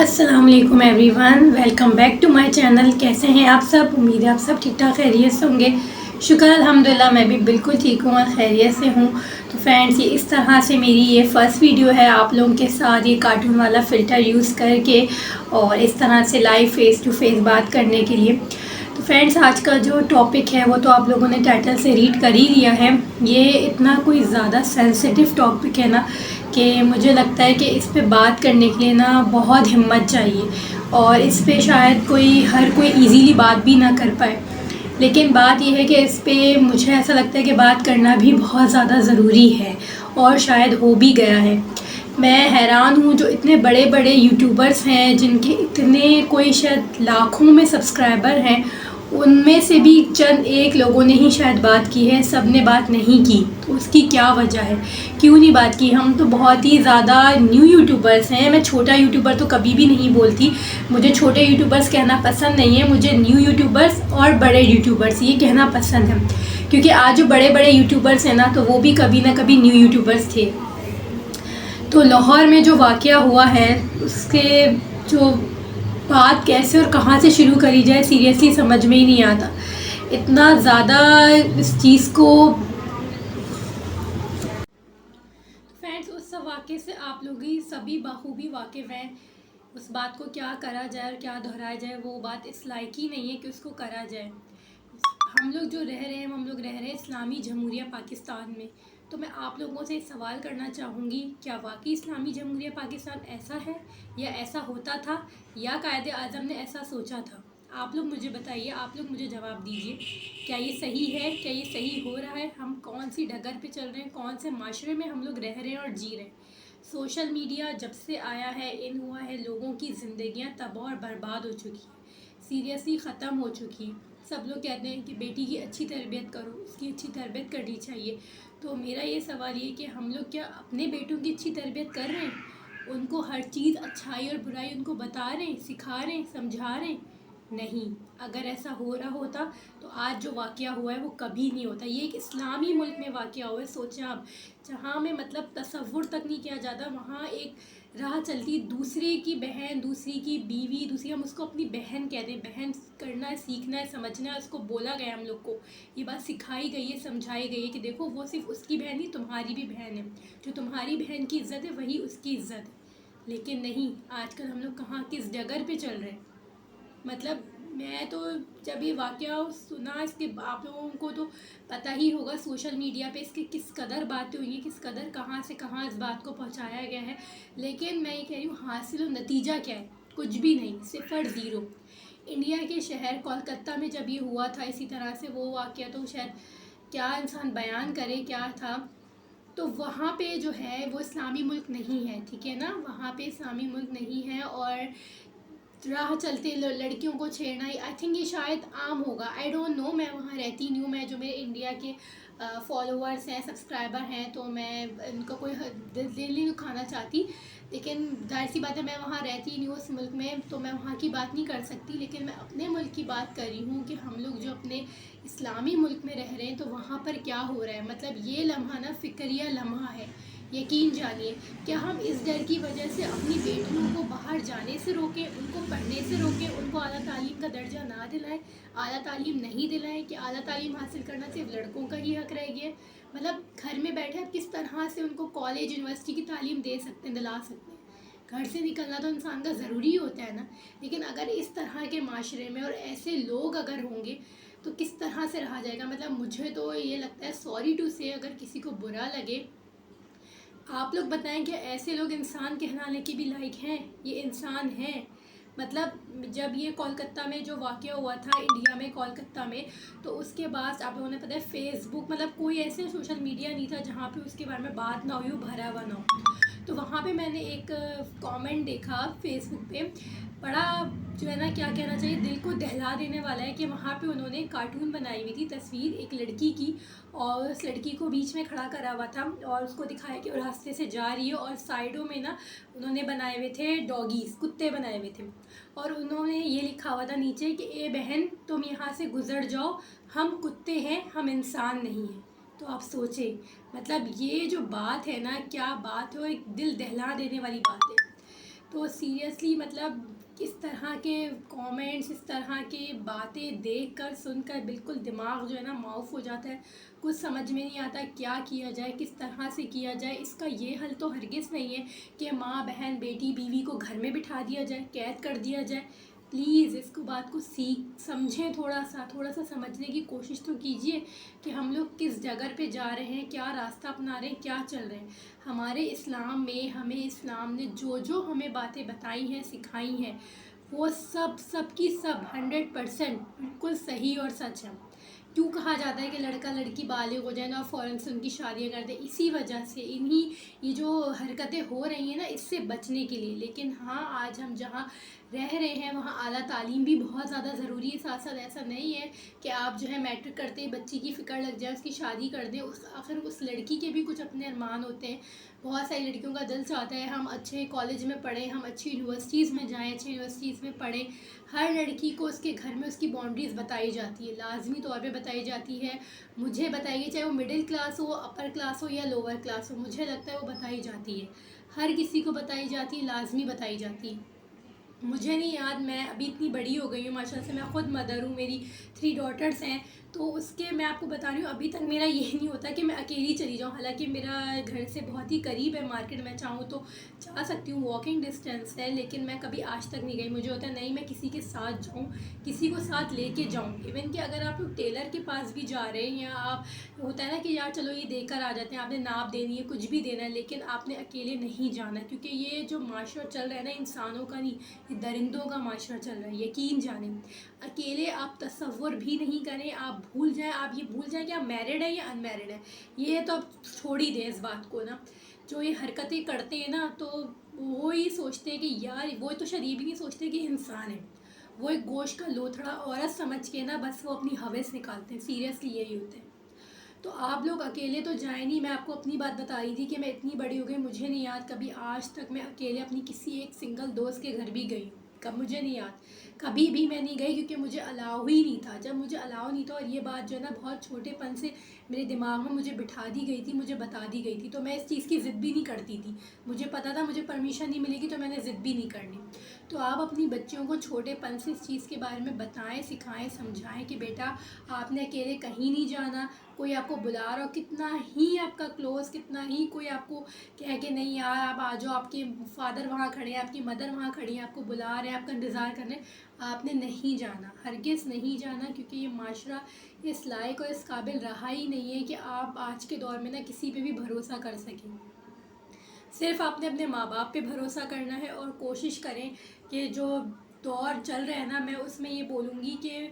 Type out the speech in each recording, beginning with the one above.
अस्सलाम वालेकुम everyone, welcome back to my channel. कैसे हैं आप सब? उम्मीद है आप सब ठीक ठाक खैरियत से होंगे। शुक्र अल्हम्दुलिल्लाह, मैं भी बिल्कुल ठीक हूँ और खैरियत से हूँ। तो फ्रेंड्स, ये इस तरह से मेरी ये फ़र्स्ट वीडियो है आप लोगों के साथ ये कार्टून वाला फ़िल्टर यूज़ करके और इस तरह से लाइव फ़ेस टू फेस बात करने के लिए। तो फ्रेंड्स, आज का जो टॉपिक है वो तो आप लोगों ने टाइटल से रीड कर ही लिया है। ये इतना कोई ज़्यादा सेंसिटिव टॉपिक है ना कि मुझे लगता है कि इस पे बात करने के लिए ना बहुत हिम्मत चाहिए और इस पे शायद हर कोई इजीली बात भी ना कर पाए। लेकिन बात यह है कि इस पे मुझे ऐसा लगता है कि बात करना भी बहुत ज़्यादा ज़रूरी है और शायद हो भी गया है। मैं हैरान हूँ, जो इतने बड़े बड़े यूट्यूबर्स हैं जिनके इतने कोई शायद लाखों में सब्सक्राइबर हैं, उनमें से भी चंद एक लोगों ने ही शायद बात की है, सब ने बात नहीं की। तो उसकी क्या वजह है, क्यों नहीं बात की? हम तो बहुत ही ज़्यादा न्यू यूट्यूबर्स हैं। मैं छोटा यूट्यूबर तो कभी भी नहीं बोलती, मुझे छोटे यूट्यूबर्स कहना पसंद नहीं है, मुझे न्यू यूट्यूबर्स और बड़े यूट्यूबर्स ये कहना पसंद है। क्योंकि आज जो बड़े बड़े यूट्यूबर्स हैं ना, तो वो भी कभी ना कभी न्यू यूट्यूबर्स थे। तो लाहौर में जो वाक़या हुआ है उसके जो बात कैसे और कहाँ से शुरू करी जाए, सीरियसली समझ में ही नहीं आता। इतना ज़्यादा इस चीज़ को फ्रेंड्स, उस वाक़े से आप लोग ही सभी बखूबी वाकिफ़ हैं। उस बात को क्या करा जाए और क्या दोहराया जाए, वो बात इस लायक ही नहीं है कि उसको करा जाए। हम लोग जो रह रहे हैं, हम लोग रह रहे हैं इस्लामी जमहूरिया पाकिस्तान में। तो मैं आप लोगों से सवाल करना चाहूँगी, क्या वाकई इस्लामी जमहूरिया पाकिस्तान ऐसा है या ऐसा होता था या कायदे आज़म ने ऐसा सोचा था? आप लोग मुझे बताइए, आप लोग मुझे जवाब दीजिए। क्या ये सही है? क्या ये सही हो रहा है? हम कौन सी डगर पे चल रहे हैं? कौन से माशरे में हम लोग रह रहे हैं और जी रहे हैं? सोशल मीडिया जब से आया है, इन हुआ है, लोगों की ज़िंदगियाँ तबाह और बर्बाद हो चुकी हैं, सीरियसली ख़त्म हो चुकी हैं। सब लोग कहते हैं कि बेटी की अच्छी तरबियत करो, उसकी अच्छी तरबियत करनी चाहिए। तो मेरा ये सवाल ये कि हम लोग क्या अपने बेटों की अच्छी तरबियत कर रहे हैं? उनको हर चीज़ अच्छाई और बुराई उनको बता रहे हैं, सिखा रहे हैं, समझा रहे हैं? नहीं। अगर ऐसा हो रहा होता तो आज जो वाक़या हुआ है वो कभी नहीं होता। ये एक इस्लामी मुल्क में वाक़या हुआ है। सोचें आप, जहाँ में मतलब तसव्वुर तक नहीं किया जाता, वहाँ एक राह चलती दूसरे की बहन, दूसरी की बीवी, दूसरी, हम उसको अपनी बहन कहते हैं। बहन करना है, सीखना है, समझना है, उसको बोला गया हम लोग को, ये बात सिखाई गई है, समझाई गई है कि देखो वो सिर्फ उसकी बहन नहीं, तुम्हारी भी बहन है। जो तुम्हारी बहन की इज़्ज़त है वही उसकी इज़्ज़त है। लेकिन नहीं, आजकल हम लोग कहाँ किस जगह पे चल रहे हैं। मतलब मैं तो जब ये वाक़या सुना, इसके आप लोगों को तो पता ही होगा सोशल मीडिया पे इसके किस कदर बातें हुई हैं, किस कदर कहाँ से कहाँ इस बात को पहुँचाया गया है। लेकिन मैं ये कह रही हूँ, हासिल नतीजा क्या है? कुछ भी नहीं, सिफर ज़ीरो। इंडिया के शहर कोलकाता में जब ये हुआ था इसी तरह से वो वाक़या, तो शायद क्या इंसान बयान करे क्या था। तो वहाँ पे जो है वो इस्लामी मुल्क नहीं है, ठीक है ना? वहाँ पे इस्लामी मुल्क नहीं है और राह चलते लड़कियों को छेड़ना, आई थिंक ये शायद आम होगा। आई डोंट नो, मैं वहाँ रहती नहीं हूँ। मैं जो मेरे इंडिया के फॉलोअर्स हैं, सब्सक्राइबर हैं, तो मैं उनका कोई दिल नहीं दुखाना चाहती। लेकिन जाहिर सी बात है, मैं वहाँ रहती नहीं हूँ उस मुल्क में, तो मैं वहाँ की बात नहीं कर सकती। लेकिन मैं अपने मुल्क की बात कर रही हूँ कि हम लोग जो अपने इस्लामी मुल्क में रह रहे हैं, तो वहाँ पर क्या हो रहा है। मतलब ये लम्हा ना फ़िक्रिया लम्हा है, यकीन जानिए। क्या हम इस डर की वजह से अपनी बेटियों को बाहर जाने से रोकें, उनको पढ़ने से रोकें, उनको आला तालीम का दर्जा ना दिलाएं, आला तालीम नहीं दिलाएं? कि आला तालीम हासिल करना सिर्फ लड़कों का ही हक रह गया है? मतलब घर में बैठे आप किस तरह से उनको कॉलेज यूनिवर्सिटी की तालीम दे सकते हैं, दिला सकते हैं? घर से निकलना तो इंसान का ज़रूरी होता है ना। लेकिन अगर इस तरह के माशरे में और ऐसे लोग अगर होंगे तो किस तरह से रहा जाएगा। मतलब मुझे तो ये लगता है, सॉरी टू से, अगर किसी को बुरा लगे, आप लोग बताएं कि ऐसे लोग इंसान कहलाने के भी लायक हैं? ये इंसान हैं? मतलब जब ये कोलकाता में जो वाक़या हुआ था, इंडिया में कोलकाता में, तो उसके बाद आप लोगों ने पता है फेसबुक, मतलब कोई ऐसे सोशल मीडिया नहीं था जहाँ पे उसके बारे में बात ना हुई हो, भरा हुआ ना हो। तो वहाँ पे मैंने एक कमेंट देखा फेसबुक पे, बड़ा जो है ना, क्या कहना चाहिए, दिल को दहला देने वाला है। कि वहाँ पे उन्होंने कार्टून बनाई हुई थी, तस्वीर एक लड़की की, और उस लड़की को बीच में खड़ा करा हुआ था और उसको दिखाया कि वो रास्ते से जा रही है, और साइडों में ना उन्होंने बनाए हुए थे डॉगीज़, कुत्ते बनाए हुए थे, और उन्होंने ये लिखा हुआ था नीचे कि ए बहन, तुम यहाँ से गुज़र जाओ, हम कुत्ते हैं, हम इंसान नहीं हैं। तो आप सोचें, मतलब ये जो बात है ना, क्या बात है, और एक दिल दहला देने वाली बात है। तो सीरियसली मतलब इस तरह के कमेंट्स, इस तरह की बातें देखकर सुनकर बिल्कुल दिमाग जो है ना माउफ हो जाता है। कुछ समझ में नहीं आता क्या किया जाए, किस तरह से किया जाए। इसका ये हल तो हरगिज़ नहीं है कि माँ बहन बेटी बीवी को घर में बिठा दिया जाए, कैद कर दिया जाए। प्लीज़ इसको बात को समझें, थोड़ा सा समझने की कोशिश तो कीजिए कि हम लोग किस जगह पे जा रहे हैं, क्या रास्ता अपना रहे हैं, क्या चल रहे हैं। हमारे इस्लाम में हमें इस्लाम ने जो जो हमें बातें बताई हैं, सिखाई हैं, वो सब की सब 100% बिल्कुल सही और सच है। क्यों कहा जाता है कि लड़का लड़की बालिग हो जाए ना और फ़ौरन से उनकी शादियाँ कर दें? इसी वजह से, इन्हीं ये जो हरकतें हो रही हैं ना, इससे बचने के लिए। लेकिन हाँ, आज हम जहाँ रह रहे हैं वहाँ आला तालीम भी बहुत ज़्यादा ज़रूरी है। साथ साथ ऐसा नहीं है कि आप जो है मैट्रिक करते ही बच्ची की फ़िक्र लग जाए, उसकी शादी कर दें। आखिर उस लड़की के भी कुछ अपने अरमान होते हैं। बहुत सारी लड़कियों का दिल चाहता है हम अच्छे कॉलेज में पढ़ें, हम अच्छी यूनिवर्सिटीज़ में जाएँ, अच्छी यूनिवर्सिटीज़ में पढ़ें। हर लड़की को उसके घर में उसकी बाउंड्रीज़ बताई जाती है, लाजमी तौर पे बताई जाती है। मुझे बताइए, चाहे वो मिडिल क्लास हो, अपर क्लास हो या लोअर क्लास हो, मुझे लगता है वो बताई जाती है। हर किसी को बताई जाती है, लाजमी बताई जाती है। मुझे नहीं याद, मैं अभी इतनी बड़ी हो गई हूँ माशाल्लाह से, मैं ख़ुद मदर हूँ, मेरी 3 डॉटर्स हैं। तो उसके मैं आपको बता रही हूँ, अभी तक मेरा ये नहीं होता कि मैं अकेली चली जाऊँ। हालांकि मेरा घर से बहुत ही करीब है मार्केट, मैं चाहूँ तो जा सकती हूँ, वॉकिंग डिस्टेंस है। लेकिन मैं कभी आज तक नहीं गई। मुझे होता है नहीं, मैं किसी के साथ जाऊँ, किसी को साथ लेके जाऊँ। इवन कि अगर आप लोग टेलर के पास भी जा रहे हैं, या आप होता है ना कि यार चलो ये देकर आ जाते हैं, आपने नाप देनी है, कुछ भी देना है, लेकिन आपने अकेले नहीं जाना। क्योंकि ये जो माशरा चल रहा है ना, इंसानों का नहीं, ये दरिंदों का माशरा चल रहा है। यकीन जाने, अकेले आप तसव्वुर भी नहीं करें, आप भूल जाएं, आप ये भूल जाएं कि आप मैरिड है या अनमैरिड है। ये तो आप छोड़ ही दें इस बात को ना। जो ये हरकतें करते हैं ना, तो वो ही सोचते हैं कि यार, वो तो शरीफ ही नहीं सोचते कि इंसान है। वो एक गोश्त का लोथड़ा औरत समझ के ना बस वो अपनी हवस निकालते हैं। सीरियसली यही होते हैं। तो आप लोग अकेले तो जाए नहीं। मैं आपको अपनी बात बता रही थी कि मैं इतनी बड़ी हो गई, मुझे नहीं याद कभी आज तक मैं अकेले अपनी किसी एक सिंगल दोस्त के घर भी गई हूँ। कब, मुझे नहीं याद, कभी भी मैं नहीं गई, क्योंकि मुझे अलाउ ही नहीं था। जब मुझे अलाउ नहीं था, और ये बात जो है ना बहुत छोटेपन से मेरे दिमाग में मुझे बिठा दी गई थी, मुझे बता दी गई थी, तो मैं इस चीज़ की ज़िद भी नहीं करती थी। मुझे पता था मुझे परमिशन नहीं मिलेगी, तो मैंने ज़िद भी नहीं करनी। तो आप अपनी बच्चियों को छोटेपन से इस चीज़ के बारे में बताएं, सिखाएं, समझाएं कि बेटा आपने अकेले कहीं नहीं जाना। कोई आपको बुला रहा हो, कितना ही आपका क्लोज़, कितना ही कोई आपको कह के नहीं यार आप आ जाओ, आपके फादर वहाँ खड़े हैं, आपकी मदर वहाँ खड़ी हैं, आपको बुला रहे हैं, आपका इंतज़ार कर रहे हैं, आपने नहीं जाना, हरगिज़ नहीं जाना। क्योंकि ये माशरा इस लायक और इस काबिल रहा ही नहीं है कि आप आज के दौर में ना किसी पे भी भरोसा कर सकें। सिर्फ आपने अपने माँ बाप पे भरोसा करना है। और कोशिश करें कि जो दौर चल रहा है ना, मैं उसमें ये बोलूँगी कि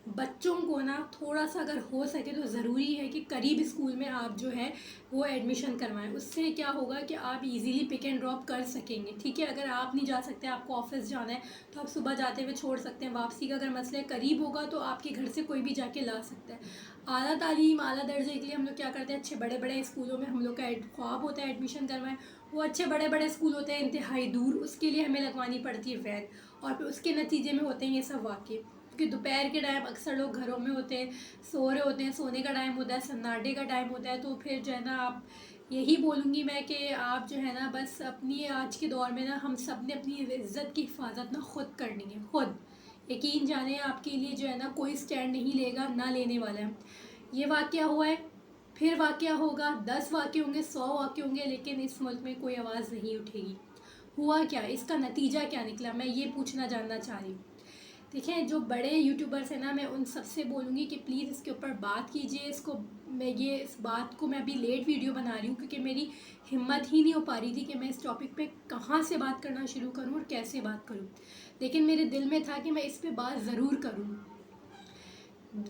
बच्चों को ना थोड़ा सा अगर हो सके तो ज़रूरी है कि करीब स्कूल में आप जो है वो एडमिशन करवाएं। उससे क्या होगा कि आप इजीली पिक एंड ड्रॉप कर सकेंगे। ठीक है, अगर आप नहीं जा सकते, आपको ऑफिस जाना है, तो आप सुबह जाते हुए छोड़ सकते हैं। वापसी का अगर मसला करीब होगा तो आपके घर से कोई भी जाके ला सकता है। आला तालीम, आला दर्जे के लिए हम लोग क्या करते हैं, अच्छे बड़े बड़े स्कूलों में हम लोग का ख्वाब होता है एडमिशन करवाएं। वो अच्छे बड़े बड़े स्कूल होते हैं इंतहाई दूर, उसके लिए हमें लगवानी पड़ती है वैन, और फिर उसके नतीजे में होते हैं ये सब वाक़े। क्योंकि दोपहर के टाइम अक्सर लोग घरों में होते हैं, सो रहे होते हैं, सोने का टाइम होता है, सन्नाटे का टाइम होता है। तो फिर जो है ना, आप यही बोलूँगी मैं कि आप जो है ना बस अपनी आज के दौर में ना हम सब ने अपनी इज़्ज़त की हिफाजत ना खुद करनी है, खुद। यकीन जाने आपके लिए जो है ना कोई स्टैंड नहीं लेगा, ना लेने वाला है। ये वाक़या हुआ है, फिर वाक़या होगा, 10 वाक़ये होंगे, 100 वाक़ये होंगे, लेकिन इस मुल्क में कोई आवाज़ नहीं उठेगी। हुआ क्या, इसका नतीजा क्या निकला, मैं ये पूछना जानना चाह रही हूँ। देखें, जो बड़े यूट्यूबर्स हैं ना, मैं उन सबसे बोलूँगी कि प्लीज़ इसके ऊपर बात कीजिए। इस बात को मैं अभी लेट वीडियो बना रही हूँ, क्योंकि मेरी हिम्मत ही नहीं हो पा रही थी कि मैं इस टॉपिक पे कहाँ से बात करना शुरू करूँ और कैसे बात करूँ। लेकिन मेरे दिल में था कि मैं इस पे बात ज़रूर करूँ।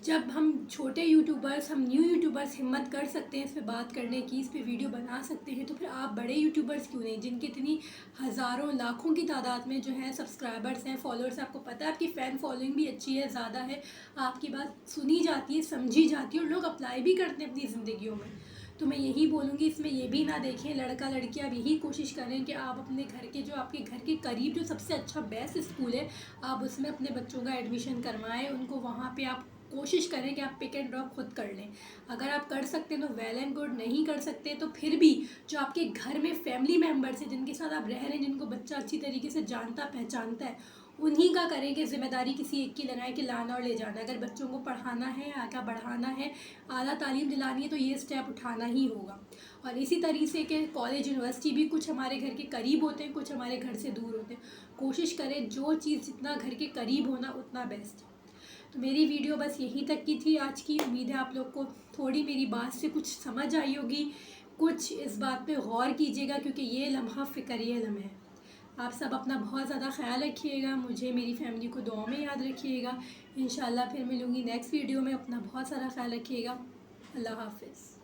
जब हम छोटे यूट्यूबर्स, हम न्यू यूट्यूबर्स हिम्मत कर सकते हैं इस पे बात करने की, इस पे वीडियो बना सकते हैं, तो फिर आप बड़े यूट्यूबर्स क्यों नहीं, जिनकी इतनी हज़ारों लाखों की तादाद में जो है सब्सक्राइबर्स हैं, फॉलोअर्स, आपको पता है आपकी फ़ैन फॉलोइंग भी अच्छी है, ज़्यादा है, आपकी बात सुनी जाती है, समझी जाती है, और लोग अप्लाई भी करते हैं अपनी ज़िंदगियों में। तो मैं यही बोलूँगी, इसमें ये भी ना देखें लड़का लड़की, आप यही कोशिश करें कि आप अपने घर के, जो आपके घर के करीब जो सबसे अच्छा बेस्ट स्कूल है, आप उसमें अपने बच्चों का एडमिशन करवाएं, उनको वहाँ पे आप कोशिश करें कि आप पिक एंड ड्रॉप खुद कर लें। अगर आप कर सकते हैं तो वेल एंड गुड, नहीं कर सकते तो फिर भी जो आपके घर में फैमिली मेम्बर्स हैं, जिनके साथ आप रह रहे हैं, जिनको बच्चा अच्छी तरीके से जानता पहचानता है, उन्हीं का करें कि ज़िम्मेदारी किसी एक की लगाएं कि लाना और ले जाना। अगर बच्चों को पढ़ाना है, आगे बढ़ाना है, आला तालीम दिलानी है, तो ये स्टेप उठाना ही होगा। और इसी तरीके के कॉलेज यूनिवर्सिटी भी कुछ हमारे घर के करीब होते हैं, कुछ हमारे घर से दूर होते हैं। कोशिश करें जो चीज़ जितना घर के करीब होना उतना बेस्ट। तो मेरी वीडियो बस यहीं तक की थी आज की। उम्मीद है आप लोग को थोड़ी मेरी बात से कुछ समझ आई होगी, कुछ इस बात पे गौर कीजिएगा, क्योंकि ये लम्हा फ़िक्र लम्हा है। आप सब अपना बहुत ज़्यादा ख्याल रखिएगा, मुझे मेरी फैमिली को दुआ में याद रखिएगा। इंशाल्लाह फिर मिलूँगी नेक्स्ट वीडियो में। अपना बहुत सारा ख्याल रखिएगा। अल्लाह हाफ़िज़।